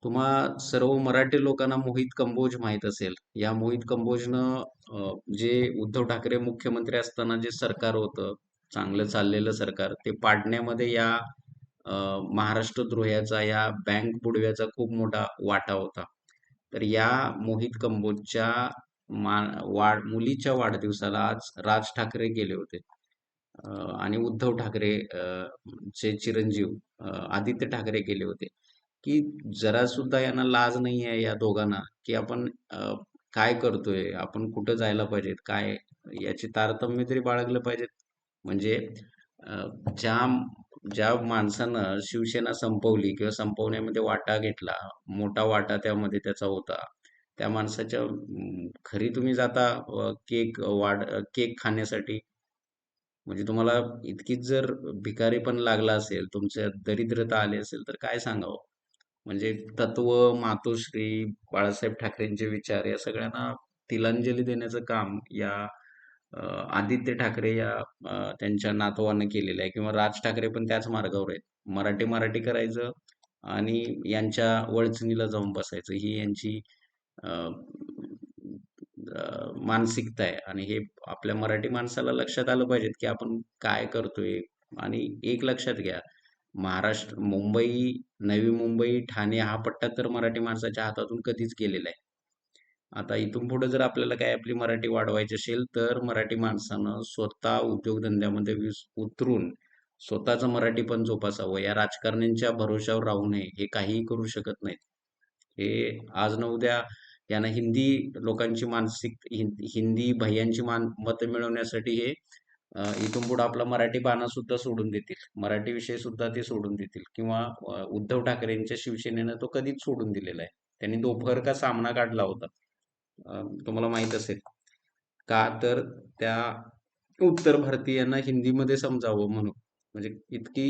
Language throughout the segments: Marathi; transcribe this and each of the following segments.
तुम्हा सर्व मराठी लोकांना मोहित कंबोज माहित असेल. या मोहित कंबोजनं जे उद्धव ठाकरे मुख्यमंत्री असताना जे सरकार होतं, चांगलं चाललेलं सरकार, ते पाडण्यामध्ये या अ, महाराष्ट्र द्रोह्याचा, या बँक बुडव्याचा खूप मोठा वाटा होता. तर या मोहित कंबोजच्या मुलीच्या वाढदिवसाला आज राज ठाकरे गेले होते. अ, आणि उद्धव ठाकरे चे चिरंजीव आदित्य ठाकरे गेले होते. की जरा सुद्धा यांना लाज नाही आहे या दोघांना, की आपण काय करतोय, आपण कुठं जायला पाहिजेत, काय याची तारतम्य तरी बाळगलं पाहिजेत. म्हणजे अ, ज्या ज्या माणसानं शिवसेना संपवली किंवा संपवण्यामध्ये वाटा घेतला, मोठा वाटा त्यामध्ये त्याचा होता. त्या माणसाच्या घरी तुम्ही जाता केक खाण्यासाठी. म्हणजे तुम्हाला इतकीच जर भिकारी पण लागला असेल, तुमच्यात दरिद्रता आली असेल, तर काय सांगावं? म्हणजे तत्व, मातोश्री, बाळासाहेब ठाकरेंचे विचार या सगळ्यांना तिलांजली देण्याचं काम या अ, आदित्य ठाकरे या त्यांच्या नातवानं केलेलं आहे किंवा राज ठाकरे पण त्याच मार्गावर आहेत. मराठी मराठी करायचं आणि यांच्या वळचणीला जाऊन बसायचं ही यांची अ, मानसिकता आहे आणि हे आपल्या मराठी माणसाला लक्षात आलं पाहिजे की आपण काय करतोय. आणि एक लक्षात घ्या, महाराष्ट्र, मुंबई, नवी मुंबई, ठाणे हा पट्टा तर मराठी माणसाच्या हातातून कधीच गेलेला आहे. आता इथून पुढे जर आपल्याला काय आपली मराठी वाढवायची असेल, तर मराठी माणसानं स्वतः उद्योगधंद्यामध्ये उतरून स्वतःचं मराठी पण जोपासावं. या राजकारण्यांच्या भरोश्यावर राहू नये. हे काहीही करू शकत नाहीत. हे आज न उद्या यांना हिंदी लोकांची हिंदी भैयांची मतं मिळवण्यासाठी हे इथून पुढे आपला मराठी बाणा सुद्धा सोडून देतील. मराठी विषय सुद्धा ते सोडून देतील किंवा उद्धव ठाकरेंच्या शिवसेनेनं तो कधीच सोडून दिलेला आहे. त्यांनी दोपहर का सामना काढला होता. तुम्हाला माहित असेल. का तर त्या उत्तर भारतीयांना हिंदीमध्ये समजावं म्हणून. म्हणजे इतकी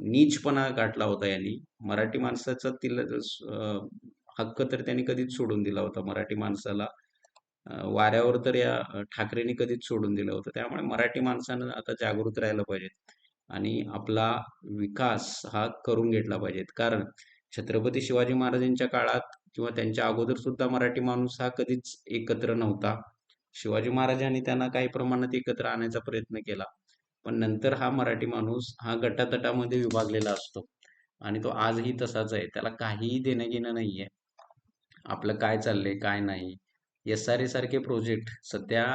नीचपणा गाठला होता यांनी. मराठी माणसाचा हक्क तर त्यांनी कधीच सोडून दिला होता. मराठी माणसाला वाऱ्यावर तर या ठाकरेंनी कधीच सोडून दिलं होतं. त्यामुळे मराठी माणसानं आता जागृत राहायला पाहिजे आणि आपला विकास हा करून घेतला पाहिजे. कारण छत्रपती शिवाजी महाराजांच्या काळात किंवा त्यांच्या अगोदर सुद्धा मराठी माणूस हा कधीच एकत्र नव्हता. शिवाजी महाराजांनी त्यांना काही प्रमाणात एकत्र आणायचा प्रयत्न केला. पण नंतर हा मराठी माणूस हा गटातटामध्ये विभागलेला असतो आणि तो आजही तसाच आहे. त्याला काहीही देणं-घेणं नाहीये. आपलं काय चाललंय, काय नाही. एस-आर-ए सारखे प्रोजेक्ट सध्या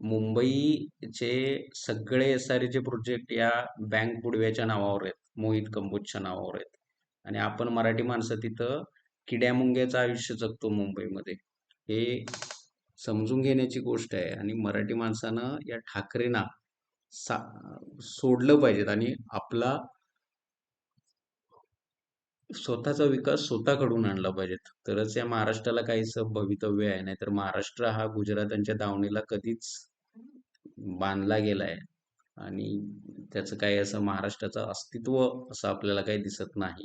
मुंबईचे सगळे एस-आर-एचे प्रोजेक्ट या बँक बुडव्याच्या नावावर आहेत. मोहित कंबोजच्या नावावर आहेत. आणि आपण मराठी माणसं तिथं किड्या-मुंग्याचं आयुष्य जगतो मुंबईमध्ये. हे समजून घेण्याची गोष्ट आहे आणि मराठी माणसानं या ठाकरेंना सा सोडलं पाहिजेत आणि आपला स्वतःचा विकास स्वतः घडवून आणला पाहिजेत. तरच या महाराष्ट्राला काहीसं भवितव्य आहे. नाहीतर महाराष्ट्र हा गुजरातांच्या दावणीला कधीच बांधला गेलाय आणि त्याचं काही असं महाराष्ट्राचं अस्तित्व असं आपल्याला काही दिसत नाही.